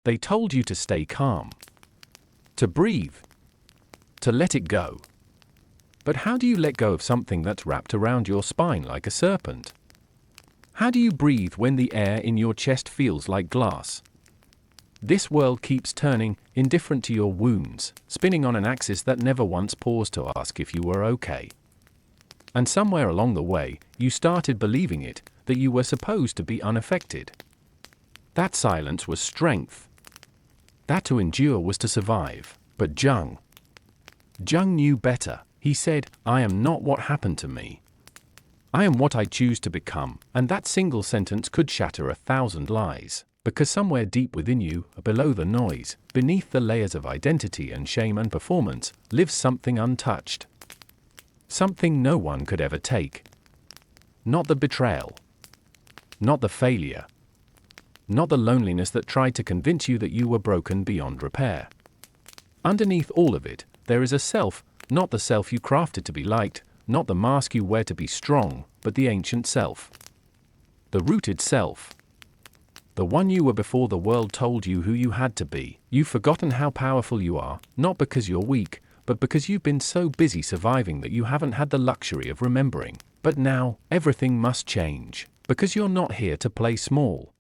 They told you to stay calm, to breathe, to let it go. But how do you let go of something that's wrapped around your spine like a serpent? How do you breathe when the air in your chest feels like glass? This world keeps turning, indifferent to your wounds, spinning on an axis that never once paused to ask if you were okay. And somewhere along the way, you started believing it, that you were supposed to be unaffected. That silence was strength. That to endure was to survive. But Jung knew better. He said, "I am not what happened to me. I am what I choose to become," and that single sentence could shatter 1,000 lies. Because somewhere deep within you, below the noise, beneath the layers of identity and shame and performance, lives something untouched. Something no one could ever take. Not the betrayal. Not the failure. Not the loneliness that tried to convince you that you were broken beyond repair. Underneath all of it, there is a self, not the self you crafted to be liked, not the mask you wear to be strong, but the ancient self. The rooted self. The one you were before the world told you who you had to be. You've forgotten how powerful you are, not because you're weak, but because you've been so busy surviving that you haven't had the luxury of remembering. But now, everything must change, because you're not here to play small.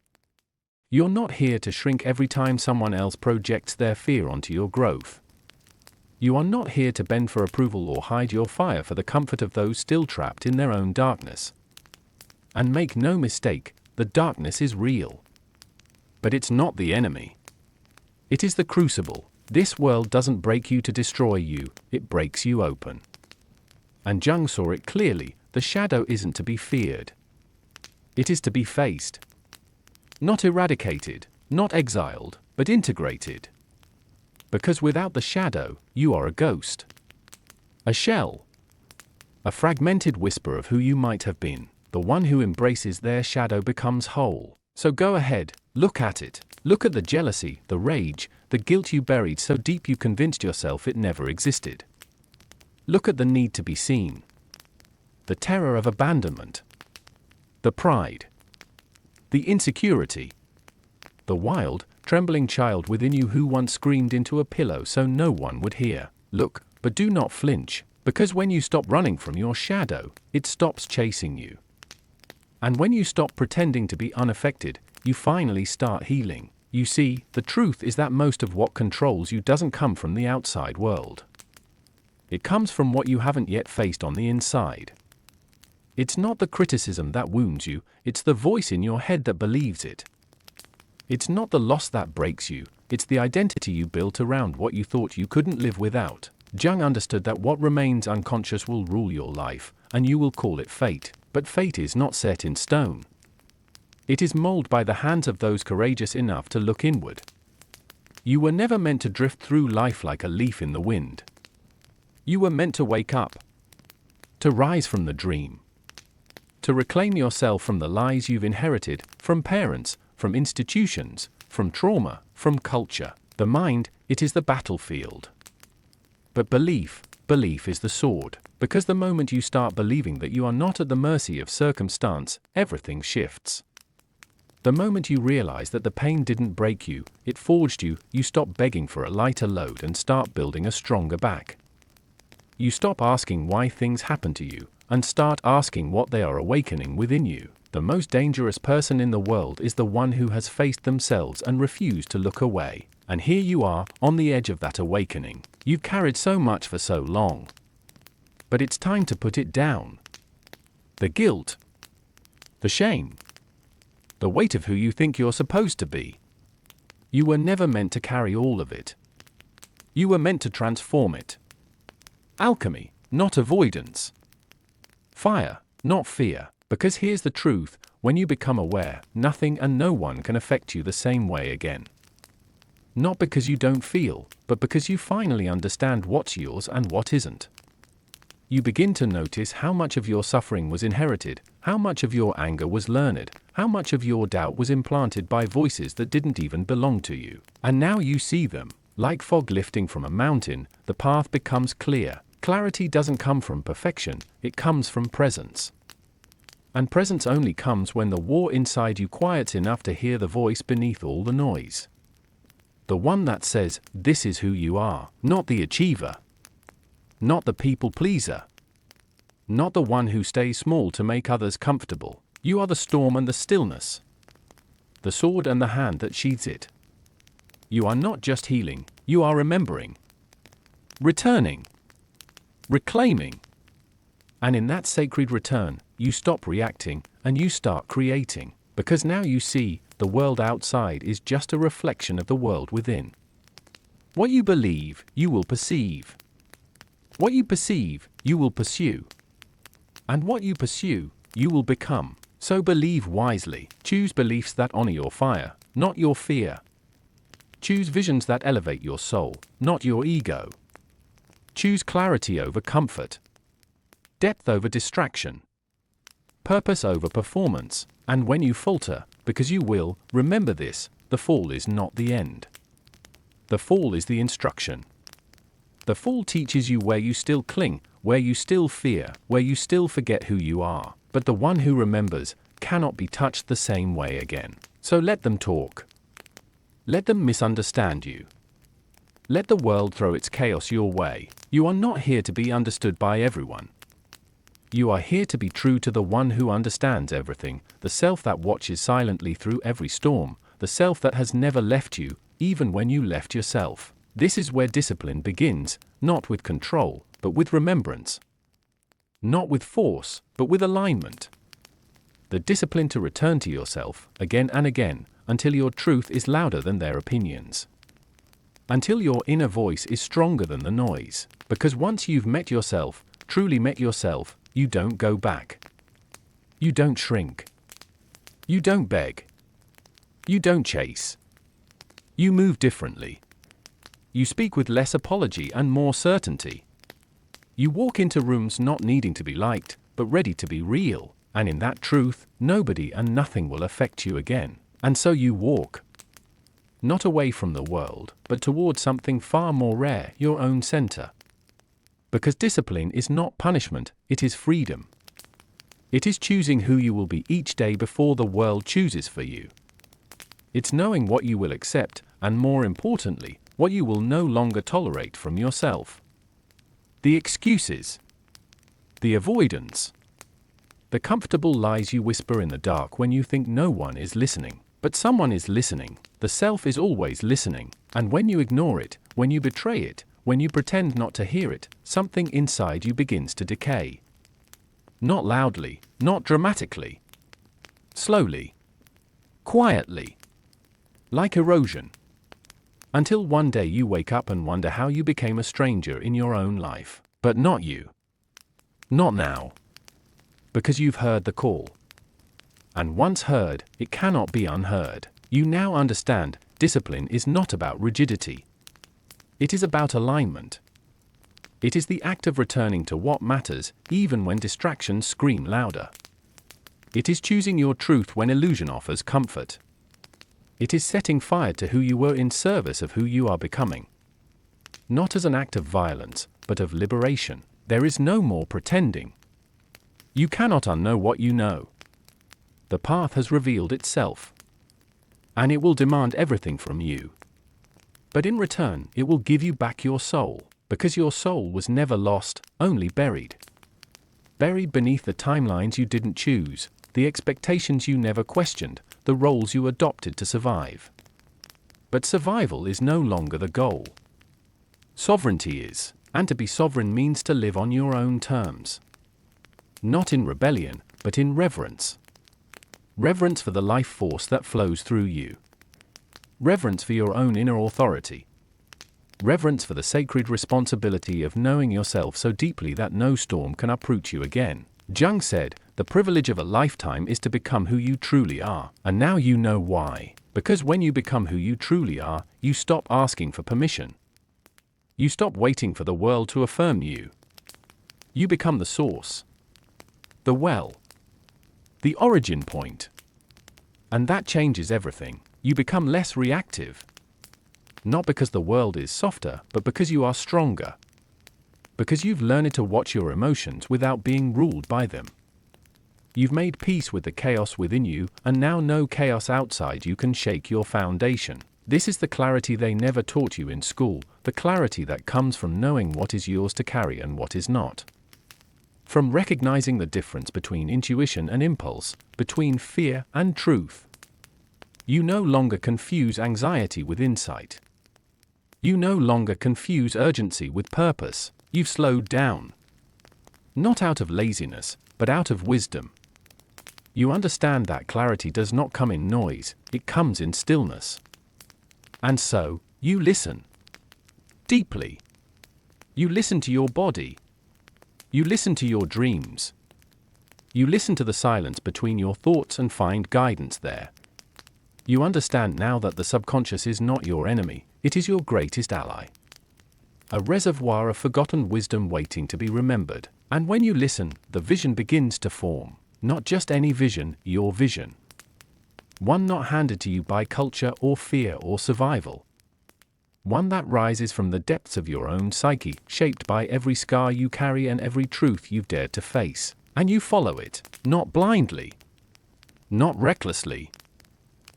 You're not here to shrink every time someone else projects their fear onto your growth. You are not here to bend for approval or hide your fire for the comfort of those still trapped in their own darkness. And make no mistake, the darkness is real. But it's not the enemy. It is the crucible. This world doesn't break you to destroy you, it breaks you open. And Jung saw it clearly, the shadow isn't to be feared. It is to be faced. Not eradicated, not exiled, but integrated. Because without the shadow, you are a ghost. A shell. A fragmented whisper of who you might have been. The one who embraces their shadow becomes whole. So go ahead, look at it. Look at the jealousy, the rage, the guilt you buried so deep you convinced yourself it never existed. Look at the need to be seen. The terror of abandonment. The pride. The insecurity. The wild, trembling child within you who once screamed into a pillow so no one would hear. Look, but do not flinch, because when you stop running from your shadow, it stops chasing you. And when you stop pretending to be unaffected, you finally start healing. You see, the truth is that most of what controls you doesn't come from the outside world. It comes from what you haven't yet faced on the inside. It's not the criticism that wounds you, it's the voice in your head that believes it. It's not the loss that breaks you, it's the identity you built around what you thought you couldn't live without. Jung understood that what remains unconscious will rule your life, and you will call it fate. But fate is not set in stone. It is molded by the hands of those courageous enough to look inward. You were never meant to drift through life like a leaf in the wind. You were meant to wake up. To rise from the dream. To reclaim yourself from the lies you've inherited, from parents, from institutions, from trauma, from culture. The mind, it is the battlefield. But belief is the sword. Because the moment you start believing that you are not at the mercy of circumstance, everything shifts. The moment you realize that the pain didn't break you, it forged you, you stop begging for a lighter load and start building a stronger back. You stop asking why things happen to you, and start asking what they are awakening within you. The most dangerous person in the world is the one who has faced themselves and refused to look away. And here you are, on the edge of that awakening. You've carried so much for so long. But it's time to put it down. The guilt. The shame. The weight of who you think you're supposed to be. You were never meant to carry all of it. You were meant to transform it. Alchemy, not avoidance. Fire, not fear. Because here's the truth, when you become aware, nothing and no one can affect you the same way again. Not because you don't feel, but because you finally understand what's yours and what isn't. You begin to notice how much of your suffering was inherited, how much of your anger was learned, how much of your doubt was implanted by voices that didn't even belong to you. And now you see them. Like fog lifting from a mountain, the path becomes clear. Clarity doesn't come from perfection, it comes from presence. And presence only comes when the war inside you quiets enough to hear the voice beneath all the noise. the one that says, this is who you are, not the achiever, not the people pleaser, not the one who stays small to make others comfortable. You are the storm and the stillness, the sword and the hand that sheathes it. You are not just healing, you are remembering, returning, reclaiming. And in that sacred return, you stop reacting and you start creating, because now you see the world outside is just a reflection of the world within. What you believe, you will perceive. What you perceive, you will pursue. And what you pursue, you will become. So believe wisely. Choose beliefs that honor your fire, not your fear. Choose visions that elevate your soul, not your ego. Choose clarity over comfort, depth over distraction, purpose over performance. And when you falter, because you will, remember this, the fall is not the end. The fall is the instruction. The fall teaches you where you still cling, where you still fear, where you still forget who you are. But the one who remembers cannot be touched the same way again. So let them talk. Let them misunderstand you. Let the world throw its chaos your way. You are not here to be understood by everyone. You are here to be true to the one who understands everything, the self that watches silently through every storm, the self that has never left you, even when you left yourself. This is where discipline begins, not with control, but with remembrance. Not with force, but with alignment. The discipline to return to yourself, again and again, until your truth is louder than their opinions. Until your inner voice is stronger than the noise. Because once you've met yourself, truly met yourself, you don't go back. You don't shrink. You don't beg. You don't chase. You move differently. You speak with less apology and more certainty. You walk into rooms not needing to be liked, but ready to be real, and in that truth, nobody and nothing will affect you again. And so you walk. Not away from the world, but toward something far more rare, your own center. Because discipline is not punishment, it is freedom. It is choosing who you will be each day before the world chooses for you. It's knowing what you will accept, and more importantly, what you will no longer tolerate from yourself. The excuses, the avoidance, the comfortable lies you whisper in the dark when you think no one is listening. But someone is listening. The self is always listening. And when you ignore it, when you betray it, when you pretend not to hear it, something inside you begins to decay. Not loudly, not dramatically. Slowly. Quietly. Like erosion. Until one day you wake up and wonder how you became a stranger in your own life. But not you. Not now. Because you've heard the call. And once heard, it cannot be unheard. You now understand, discipline is not about rigidity. It is about alignment. It is the act of returning to what matters, even when distractions scream louder. It is choosing your truth when illusion offers comfort. It is setting fire to who you were in service of who you are becoming. Not as an act of violence, but of liberation. There is no more pretending. You cannot unknow what you know. The path has revealed itself. And it will demand everything from you. But in return, it will give you back your soul, because your soul was never lost, only buried. Buried beneath the timelines you didn't choose, the expectations you never questioned, the roles you adopted to survive. But survival is no longer the goal. Sovereignty is, and to be sovereign means to live on your own terms. Not in rebellion, but in reverence. Reverence for the life force that flows through you. Reverence for your own inner authority. Reverence for the sacred responsibility of knowing yourself so deeply that no storm can uproot you again. Jung said, "The privilege of a lifetime is to become who you truly are." And now you know why. Because when you become who you truly are, you stop asking for permission. You stop waiting for the world to affirm you. You become the source. The well. The origin point. And that changes everything. You become less reactive. Not because the world is softer, but because you are stronger. Because you've learned to watch your emotions without being ruled by them. You've made peace with the chaos within you, and now no chaos outside you can shake your foundation. This is the clarity they never taught you in school, the clarity that comes from knowing what is yours to carry and what is not. From recognizing the difference between intuition and impulse, between fear and truth. You no longer confuse anxiety with insight. You no longer confuse urgency with purpose. You've slowed down. Not out of laziness, but out of wisdom. You understand that clarity does not come in noise, it comes in stillness. And so, you listen. Deeply. You listen to your body. You listen to your dreams. You listen to the silence between your thoughts and find guidance there. You understand now that the subconscious is not your enemy, it is your greatest ally. A reservoir of forgotten wisdom waiting to be remembered. And when you listen, the vision begins to form. Not just any vision, your vision. One not handed to you by culture or fear or survival. One that rises from the depths of your own psyche, shaped by every scar you carry and every truth you've dared to face. And you follow it, not blindly, not recklessly,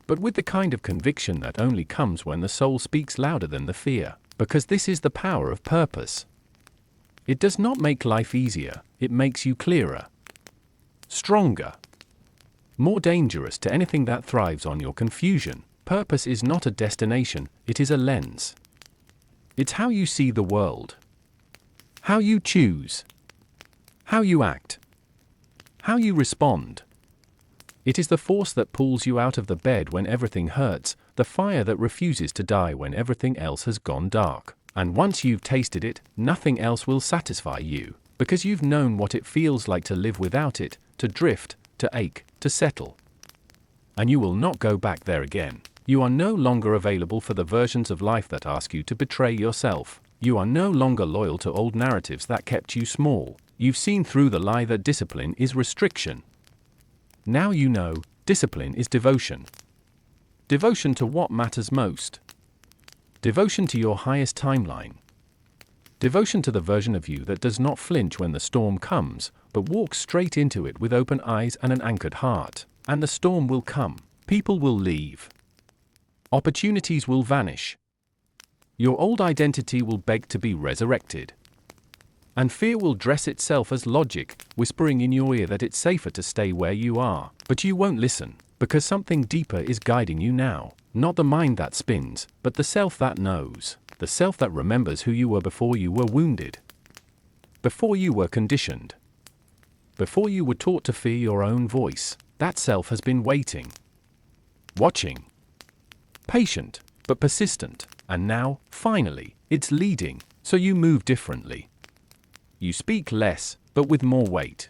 but with the kind of conviction that only comes when the soul speaks louder than the fear, because this is the power of purpose. It does not make life easier, it makes you clearer, stronger, more dangerous to anything that thrives on your confusion. Purpose is not a destination, it is a lens. It's how you see the world, how you choose, how you act, how you respond. It is the force that pulls you out of the bed when everything hurts, the fire that refuses to die when everything else has gone dark. And once you've tasted it, nothing else will satisfy you, because you've known what it feels like to live without it, to drift, to ache, to settle. And you will not go back there again. You are no longer available for the versions of life that ask you to betray yourself. You are no longer loyal to old narratives that kept you small. You've seen through the lie that discipline is restriction. Now you know, discipline is devotion. Devotion to what matters most. Devotion to your highest timeline. Devotion to the version of you that does not flinch when the storm comes, but walks straight into it with open eyes and an anchored heart. And the storm will come. People will leave. Opportunities will vanish. Your old identity will beg to be resurrected. And fear will dress itself as logic, whispering in your ear that it's safer to stay where you are. But you won't listen, because something deeper is guiding you now. Not the mind that spins, but the self that knows. The self that remembers who you were before you were wounded. Before you were conditioned. Before you were taught to fear your own voice. That self has been waiting. Watching. Patient, but persistent. And now, finally, it's leading, so you move differently. You speak less, but with more weight.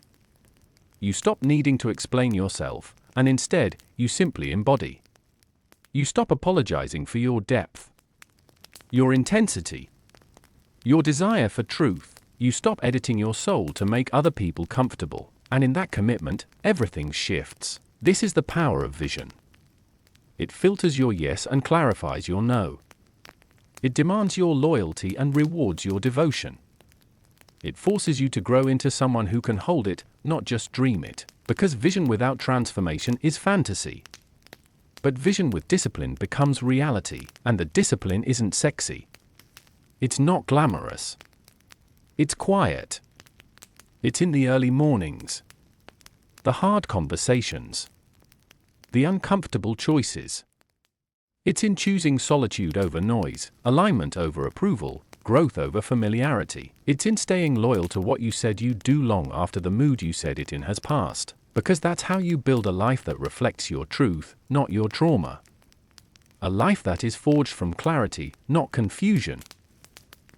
You stop needing to explain yourself, and instead, you simply embody. You stop apologizing for your depth, your intensity, your desire for truth. You stop editing your soul to make other people comfortable, and in that commitment, everything shifts. This is the power of vision. It filters your yes and clarifies your no. It demands your loyalty and rewards your devotion. It forces you to grow into someone who can hold it, not just dream it, because vision without transformation is fantasy. But vision with discipline becomes reality, and the discipline isn't sexy. It's not glamorous. It's quiet. It's in the early mornings. The hard conversations. The uncomfortable choices. It's in choosing solitude over noise, alignment over approval, growth over familiarity. It's in staying loyal to what you said you'd do long after the mood you said it in has passed. Because that's how you build a life that reflects your truth, not your trauma. A life that is forged from clarity, not confusion.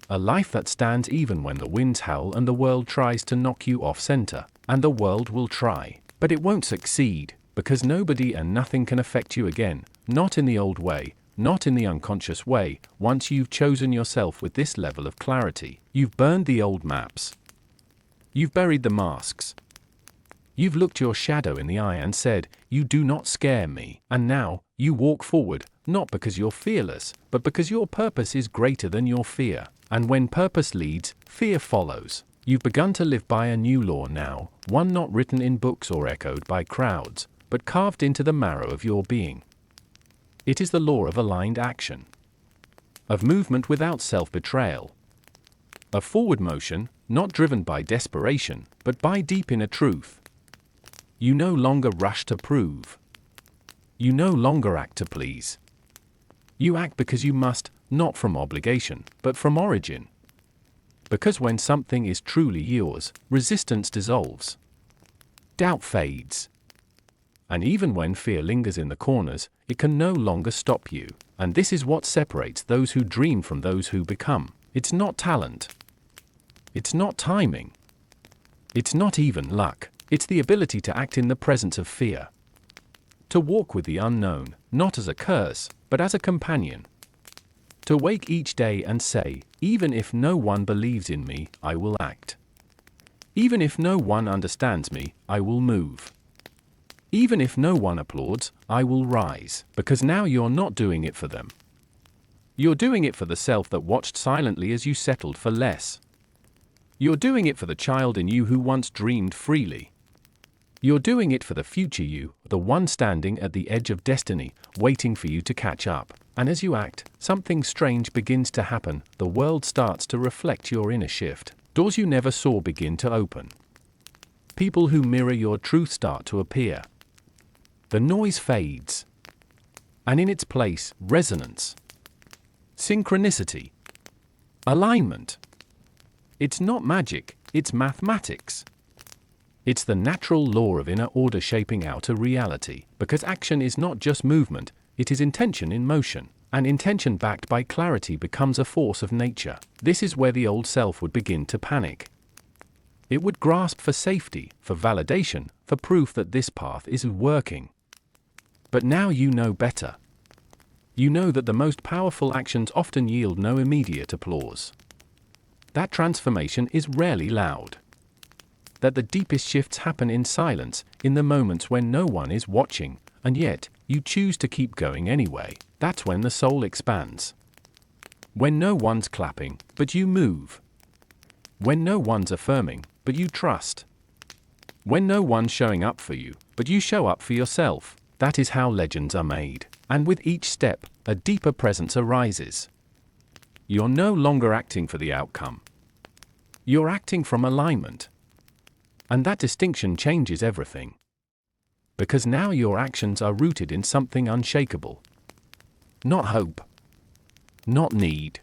A life that stands even when the winds howl and the world tries to knock you off center. And the world will try, but it won't succeed, because nobody and nothing can affect you again, not in the old way, not in the unconscious way. Once you've chosen yourself with this level of clarity, you've burned the old maps. You've buried the masks. You've looked your shadow in the eye and said, "You do not scare me." And now, you walk forward, not because you're fearless, but because your purpose is greater than your fear. And when purpose leads, fear follows. You've begun to live by a new law now, one not written in books or echoed by crowds, but carved into the marrow of your being. It is the law of aligned action, of movement without self-betrayal, of forward motion, not driven by desperation, but by deep inner truth. You no longer rush to prove. You no longer act to please. You act because you must, not from obligation, but from origin. Because when something is truly yours, resistance dissolves. Doubt fades. And even when fear lingers in the corners, it can no longer stop you. And this is what separates those who dream from those who become. It's not talent. It's not timing. It's not even luck. It's the ability to act in the presence of fear. To walk with the unknown, not as a curse, but as a companion. To wake each day and say, even if no one believes in me, I will act. Even if no one understands me, I will move. Even if no one applauds, I will rise, because now you're not doing it for them. You're doing it for the self that watched silently as you settled for less. You're doing it for the child in you who once dreamed freely. You're doing it for the future you, the one standing at the edge of destiny, waiting for you to catch up. And as you act, something strange begins to happen. The world starts to reflect your inner shift. Doors you never saw begin to open. People who mirror your truth start to appear. The noise fades. And in its place, resonance. Synchronicity. Alignment. It's not magic, it's mathematics. It's the natural law of inner order shaping outer reality, because action is not just movement, it is intention in motion, and intention backed by clarity becomes a force of nature. This is where the old self would begin to panic. It would grasp for safety, for validation, for proof that this path is working. But now you know better. You know that the most powerful actions often yield no immediate applause. That transformation is rarely loud. That the deepest shifts happen in silence, in the moments when no one is watching, and yet, you choose to keep going anyway. That's when the soul expands. When no one's clapping, but you move. When no one's affirming, but you trust. When no one's showing up for you, but you show up for yourself. That is how legends are made. And with each step, a deeper presence arises. You're no longer acting for the outcome. You're acting from alignment. And that distinction changes everything. Because now your actions are rooted in something unshakable. Not hope. Not need.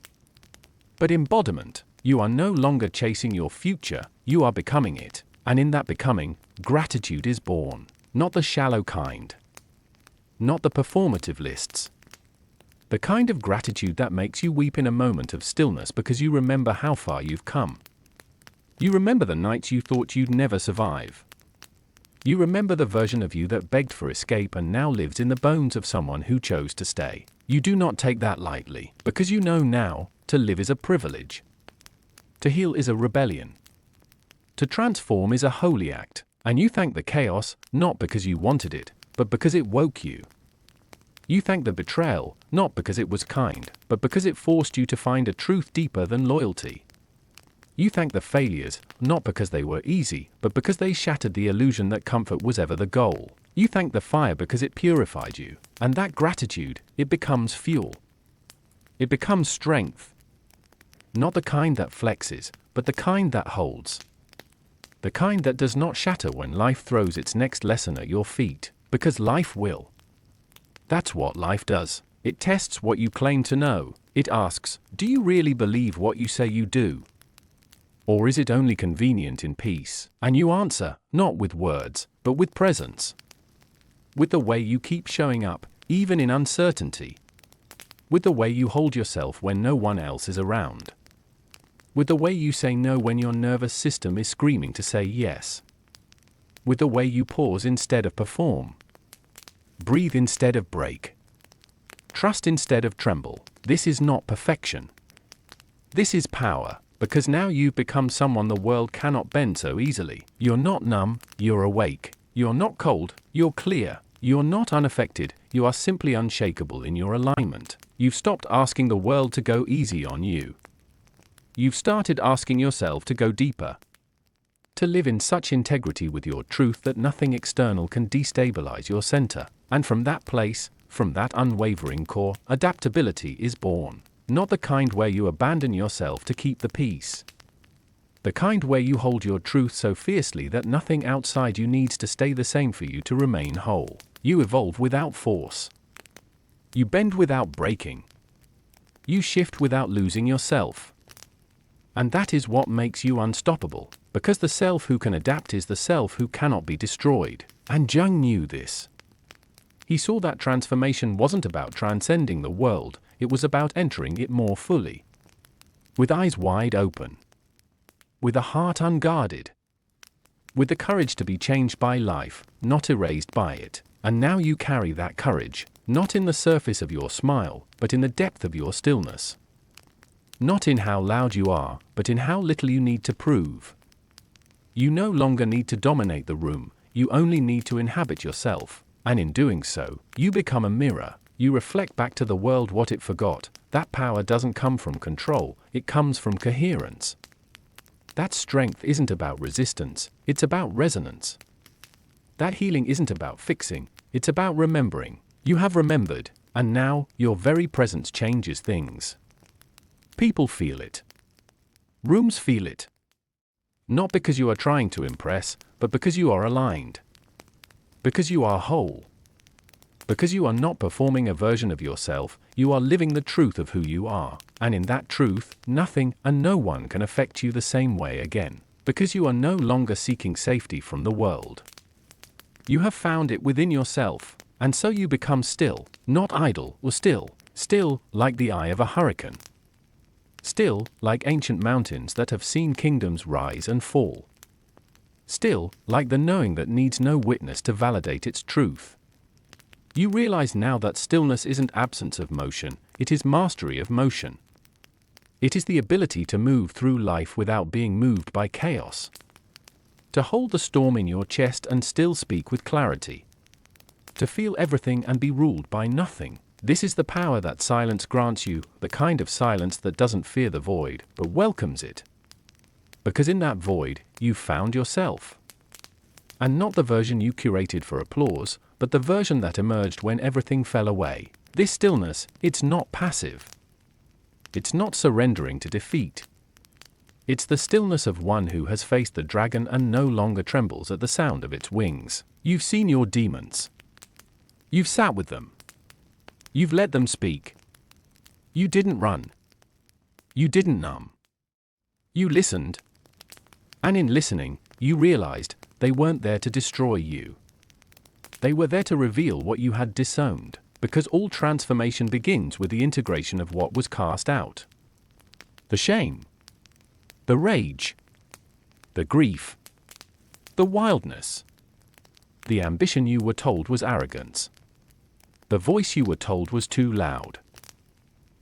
But embodiment. You are no longer chasing your future, you are becoming it. And in that becoming, gratitude is born. Not the shallow kind. Not the performative lists. The kind of gratitude that makes you weep in a moment of stillness because you remember how far you've come. You remember the nights you thought you'd never survive. You remember the version of you that begged for escape and now lives in the bones of someone who chose to stay. You do not take that lightly, because you know now, to live is a privilege. To heal is a rebellion. To transform is a holy act, and you thank the chaos, not because you wanted it, but because it woke you. You thank the betrayal, not because it was kind, but because it forced you to find a truth deeper than loyalty. You thank the failures, not because they were easy, but because they shattered the illusion that comfort was ever the goal. You thank the fire because it purified you, and that gratitude, it becomes fuel. It becomes strength. Not the kind that flexes, but the kind that holds. The kind that does not shatter when life throws its next lesson at your feet, because life will. That's what life does. It tests what you claim to know. It asks, do you really believe what you say you do? Or is it only convenient in peace? And you answer, not with words, but with presence. With the way you keep showing up, even in uncertainty. With the way you hold yourself when no one else is around. With the way you say no when your nervous system is screaming to say yes. With the way you pause instead of perform. Breathe instead of break. Trust instead of tremble. This is not perfection. This is power, because now you've become someone the world cannot bend so easily. You're not numb, you're awake. You're not cold, you're clear. You're not unaffected, you are simply unshakable in your alignment. You've stopped asking the world to go easy on you. You've started asking yourself to go deeper. To live in such integrity with your truth that nothing external can destabilize your center. And from that place, From that unwavering core, adaptability is born. Not the kind where you abandon yourself to keep the peace. The kind where you hold your truth so fiercely that nothing outside you needs to stay the same for you to remain whole. You evolve without force. You bend without breaking. You shift without losing yourself. And that is what makes you unstoppable, because the self who can adapt is the self who cannot be destroyed. And Jung knew this. He saw that transformation wasn't about transcending the world, it was about entering it more fully. With eyes wide open. With a heart unguarded. With the courage to be changed by life, not erased by it. And now you carry that courage, not in the surface of your smile, but in the depth of your stillness. Not in how loud you are, but in how little you need to prove. You no longer need to dominate the room, you only need to inhabit yourself, and in doing so, you become a mirror. You reflect back to the world what it forgot. That power doesn't come from control, it comes from coherence. That strength isn't about resistance, it's about resonance. That healing isn't about fixing, it's about remembering. You have remembered, and now, your very presence changes things. People feel it. Rooms feel it. Not because you are trying to impress, but because you are aligned. Because you are whole. Because you are not performing a version of yourself, you are living the truth of who you are. And in that truth, nothing and no one can affect you the same way again. Because you are no longer seeking safety from the world. You have found it within yourself, and so you become still, not idle or still, still like the eye of a hurricane. Still, like ancient mountains that have seen kingdoms rise and fall. Still, like the knowing that needs no witness to validate its truth. You realize now that stillness isn't absence of motion, it is mastery of motion. It is the ability to move through life without being moved by chaos. To hold the storm in your chest and still speak with clarity. To feel everything and be ruled by nothing. This is the power that silence grants you, the kind of silence that doesn't fear the void, but welcomes it. Because in that void, you've found yourself. And not the version you curated for applause, but the version that emerged when everything fell away. This stillness, it's not passive. It's not surrendering to defeat. It's the stillness of one who has faced the dragon and no longer trembles at the sound of its wings. You've seen your demons. You've sat with them. You've let them speak. You didn't run. You didn't numb. You listened. And in listening, you realized they weren't there to destroy you. They were there to reveal what you had disowned, because all transformation begins with the integration of what was cast out. The shame. The rage. The grief. The wildness. The ambition you were told was arrogance. The voice you were told was too loud.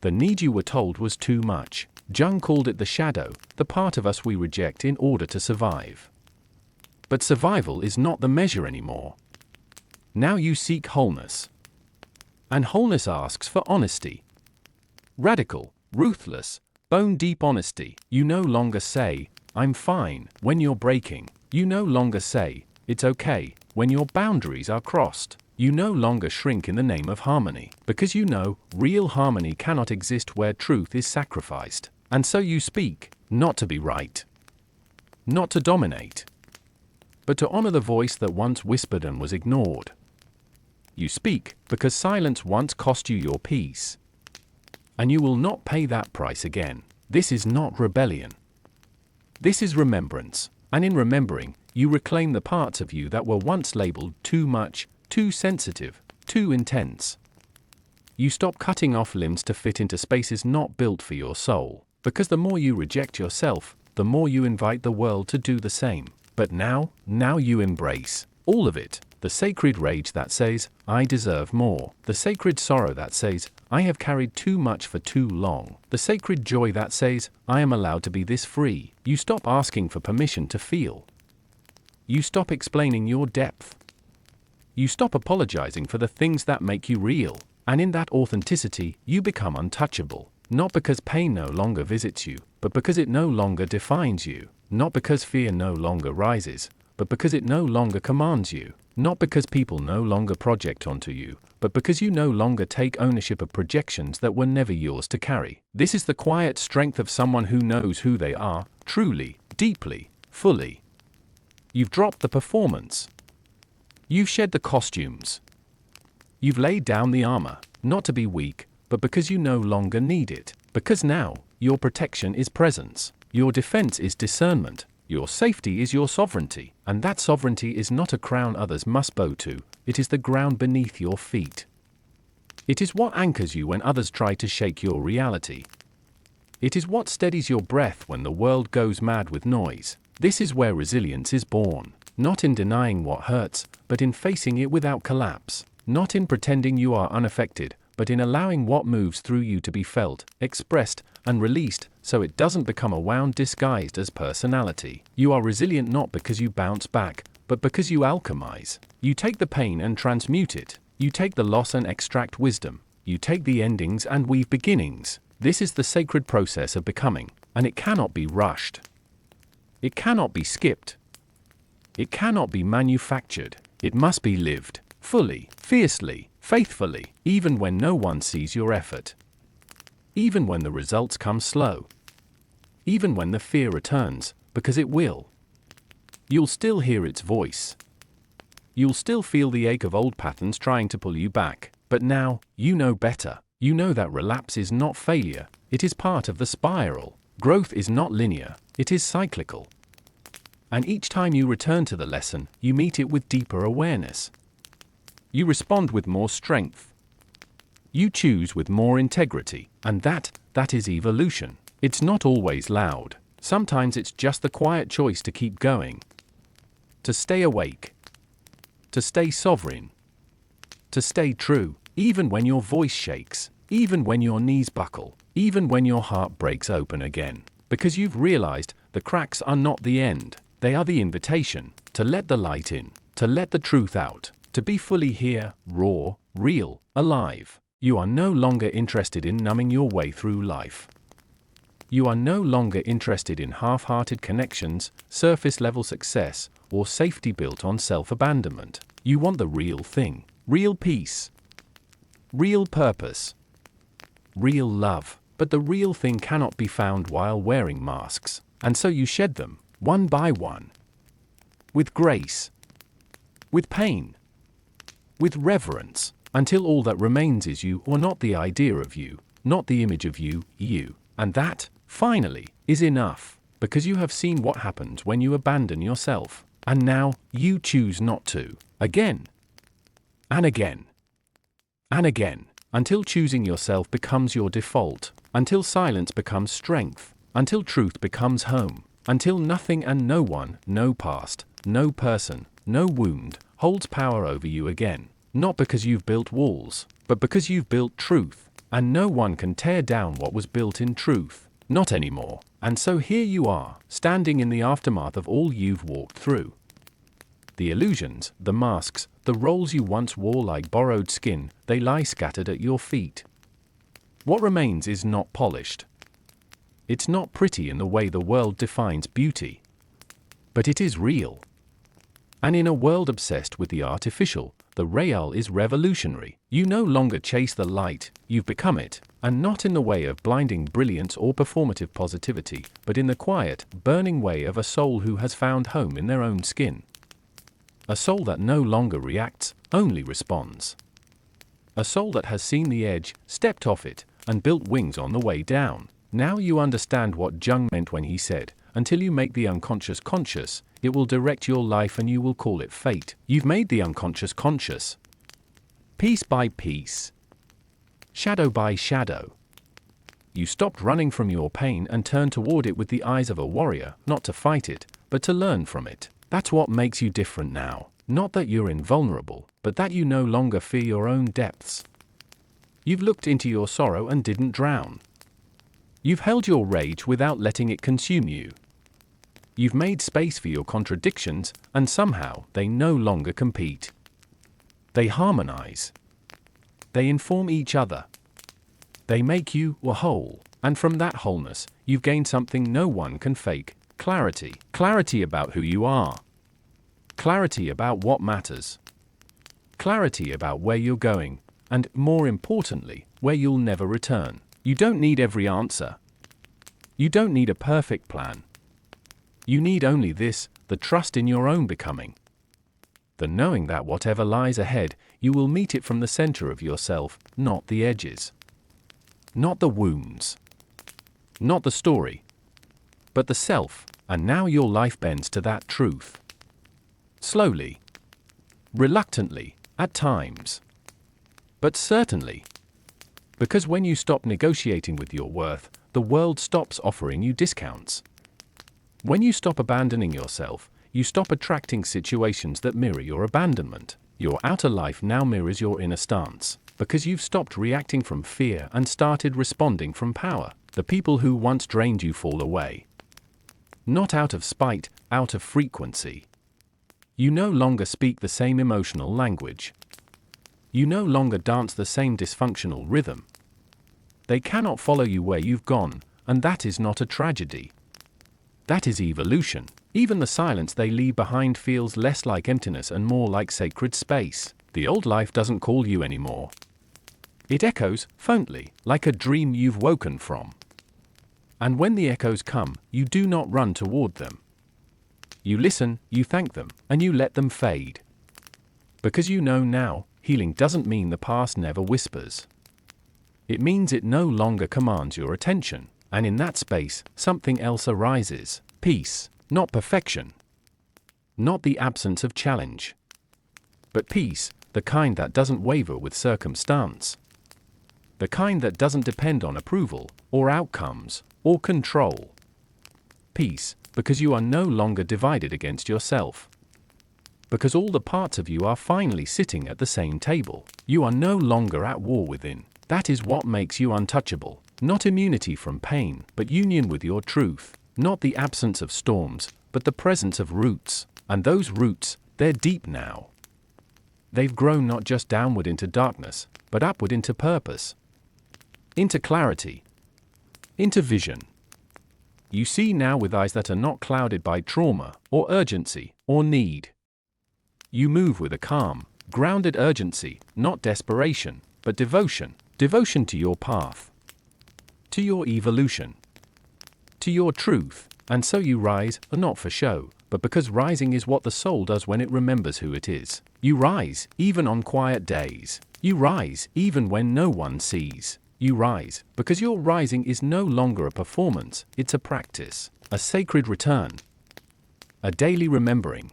The need you were told was too much. Jung called it the shadow, the part of us we reject in order to survive. But survival is not the measure anymore. Now you seek wholeness. And wholeness asks for honesty. Radical, ruthless, bone-deep honesty. You no longer say, "I'm fine," when you're breaking. You no longer say, "It's okay," when your boundaries are crossed. You no longer shrink in the name of harmony, because you know real harmony cannot exist where truth is sacrificed. And so you speak, not to be right, not to dominate, but to honor the voice that once whispered and was ignored. You speak because silence once cost you your peace. And you will not pay that price again. This is not rebellion. This is remembrance, and in remembering, you reclaim the parts of you that were once labeled too much, too sensitive, too intense. You stop cutting off limbs to fit into spaces not built for your soul, because the more you reject yourself, the more you invite the world to do the same. But now you embrace all of it. The sacred rage that says, "I deserve more." The sacred sorrow that says, "I have carried too much for too long." The sacred joy that says, "I am allowed to be this free." You stop asking for permission to feel. You stop explaining your depth. You stop apologizing for the things that make you real. And in that authenticity, you become untouchable. Not because pain no longer visits you, but because it no longer defines you. Not because fear no longer rises, but because it no longer commands you. Not because people no longer project onto you, but but because you no longer take ownership of projections that were never yours to carry. This is the quiet strength of someone who knows who they are, truly, deeply, fully. You've dropped the performance. You've shed the costumes. You've laid down the armor, not to be weak, but because you no longer need it. Because now, your protection is presence, your defense is discernment, your safety is your sovereignty, and that sovereignty is not a crown others must bow to, it is the ground beneath your feet. It is what anchors you when others try to shake your reality. It is what steadies your breath when the world goes mad with noise. This is where resilience is born, not in denying what hurts, but in facing it without collapse, not in pretending you are unaffected, but in allowing what moves through you to be felt, expressed, and released, so it doesn't become a wound disguised as personality. You are resilient not because you bounce back, but because you alchemize. You take the pain and transmute it. You take the loss and extract wisdom. You take the endings and weave beginnings. This is the sacred process of becoming, and it cannot be rushed. It cannot be skipped. It cannot be manufactured. It must be lived, fully, fiercely, faithfully, even when no one sees your effort. Even when the results come slow. Even when the fear returns, because it will. You'll still hear its voice. You'll still feel the ache of old patterns trying to pull you back, but now, you know better. You know that relapse is not failure, it is part of the spiral. Growth is not linear, it is cyclical. And each time you return to the lesson, you meet it with deeper awareness. You respond with more strength. You choose with more integrity, and that is evolution. It's not always loud. Sometimes it's just the quiet choice to keep going. To stay awake. To stay sovereign. To stay true, even when your voice shakes, even when your knees buckle, even when your heart breaks open again. Because you've realized the cracks are not the end, they are the invitation to let the light in, to let the truth out, to be fully here, raw, real, alive. You are no longer interested in numbing your way through life. You are no longer interested in half-hearted connections, surface-level success, or safety built on self-abandonment. You want the real thing, real peace, real purpose, real love. But the real thing cannot be found while wearing masks, and so you shed them, one by one. With grace, with pain, with reverence, until all that remains is you, or not the idea of you, not the image of you, you. And that, finally, is enough, because you have seen what happens when you abandon yourself. And now, you choose not to. Again. And again. And again. Until choosing yourself becomes your default. Until silence becomes strength. Until truth becomes home. Until nothing and no one, no past, no person, no wound, holds power over you again. Not because you've built walls, but because you've built truth. And no one can tear down what was built in truth. Not anymore. And so here you are, standing in the aftermath of all you've walked through. The illusions, the masks, the roles you once wore like borrowed skin, they lie scattered at your feet. What remains is not polished. It's not pretty in the way the world defines beauty. But it is real. And in a world obsessed with the artificial, the real is revolutionary. You no longer chase the light, you've become it, and not in the way of blinding brilliance or performative positivity, but in the quiet, burning way of a soul who has found home in their own skin. A soul that no longer reacts, only responds. A soul that has seen the edge, stepped off it, and built wings on the way down. Now you understand what Jung meant when he said, until you make the unconscious conscious, it will direct your life and you will call it fate. You've made the unconscious conscious. Piece by piece. Shadow by shadow. You stopped running from your pain and turned toward it with the eyes of a warrior, not to fight it, but to learn from it. That's what makes you different now. Not that you're invulnerable, but that you no longer fear your own depths. You've looked into your sorrow and didn't drown. You've held your rage without letting it consume you. You've made space for your contradictions, and somehow they no longer compete. They harmonize. They inform each other. They make you a whole, and from that wholeness, you've gained something no one can fake. Clarity. Clarity about who you are. Clarity about what matters. Clarity about where you're going, and, more importantly, where you'll never return. You don't need every answer. You don't need a perfect plan. You need only this, the trust in your own becoming. The knowing that whatever lies ahead, you will meet it from the center of yourself, not the edges. Not the wounds. Not the story. But the self, and now your life bends to that truth. Slowly. Reluctantly, at times. But certainly. Because when you stop negotiating with your worth, the world stops offering you discounts. When you stop abandoning yourself, you stop attracting situations that mirror your abandonment. Your outer life now mirrors your inner stance, because you've stopped reacting from fear and started responding from power. The people who once drained you fall away. Not out of spite, out of frequency. You no longer speak the same emotional language. You no longer dance the same dysfunctional rhythm. They cannot follow you where you've gone, and that is not a tragedy. That is evolution. Even the silence they leave behind feels less like emptiness and more like sacred space. The old life doesn't call you anymore. It echoes, faintly, like a dream you've woken from. And when the echoes come, you do not run toward them. You listen, you thank them, and you let them fade. Because you know now, healing doesn't mean the past never whispers. It means it no longer commands your attention, and in that space, something else arises. Peace, not perfection. Not the absence of challenge. But peace, the kind that doesn't waver with circumstance. The kind that doesn't depend on approval, or outcomes, or control. Peace, because you are no longer divided against yourself. Because all the parts of you are finally sitting at the same table. You are no longer at war within. That is what makes you untouchable. Not immunity from pain, but union with your truth. Not the absence of storms, but the presence of roots. And those roots, they're deep now. They've grown not just downward into darkness, but upward into purpose. Into clarity. Into vision. You see now with eyes that are not clouded by trauma, or urgency, or need. You move with a calm, grounded urgency, not desperation, but devotion. Devotion to your path. To your evolution. To your truth. And so you rise, not for show, but because rising is what the soul does when it remembers who it is. You rise, even on quiet days. You rise, even when no one sees. You rise, because your rising is no longer a performance, it's a practice. A sacred return. A daily remembering.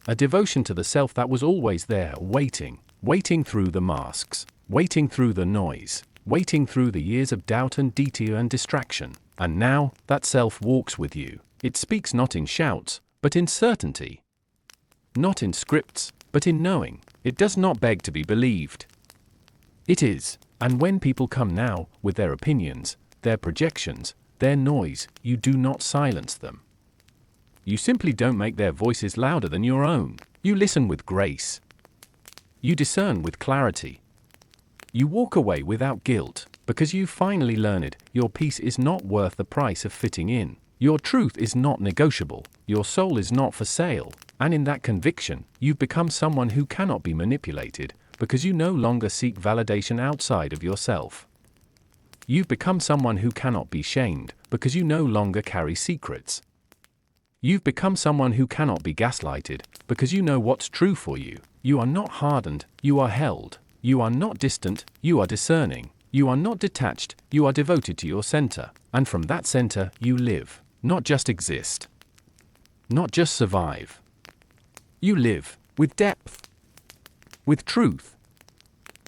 A devotion to the self that was always there, waiting. Waiting through the masks. Waiting through the noise. Waiting through the years of doubt and detour and distraction. And now, that self walks with you. It speaks not in shouts, but in certainty. Not in scripts, but in knowing. It does not beg to be believed. It is. And when people come now, with their opinions, their projections, their noise, you do not silence them. You simply don't make their voices louder than your own. You listen with grace. You discern with clarity. You walk away without guilt, because you finally learned your peace is not worth the price of fitting in. Your truth is not negotiable, your soul is not for sale, and in that conviction, you've become someone who cannot be manipulated, because you no longer seek validation outside of yourself. You've become someone who cannot be shamed, because you no longer carry secrets. You've become someone who cannot be gaslighted, because you know what's true for you. You are not hardened, you are held. You are not distant, you are discerning. You are not detached, you are devoted to your center. And from that center, you live. Not just exist. Not just survive. You live, with depth. With truth.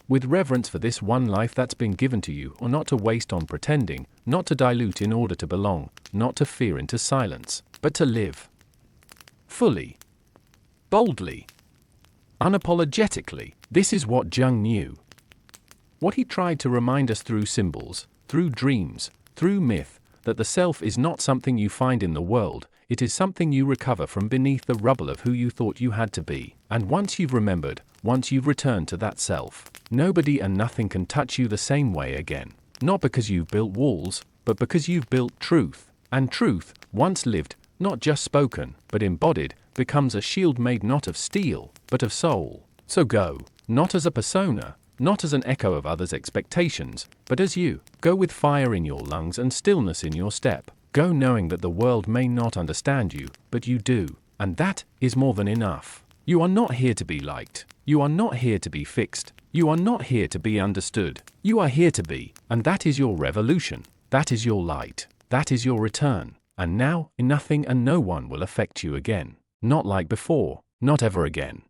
With reverence for this one life that's been given to you, or not to waste on pretending, not to dilute in order to belong, not to fear into silence, but to live. Fully. Boldly. Unapologetically. This is what Jung knew. What he tried to remind us through symbols, through dreams, through myth, that the self is not something you find in the world, it is something you recover from beneath the rubble of who you thought you had to be. And once you've remembered, once you've returned to that self, nobody and nothing can touch you the same way again. Not because you've built walls, but because you've built truth. And truth, once lived, not just spoken, but embodied, becomes a shield made not of steel, but of soul. So go, not as a persona, not as an echo of others' expectations, but as you. Go with fire in your lungs and stillness in your step. Go knowing that the world may not understand you, but you do, and that is more than enough. You are not here to be liked. You are not here to be fixed. You are not here to be understood. You are here to be, and that is your revolution. That is your light. That is your return. And now, nothing and no one will affect you again. Not like before, not ever again.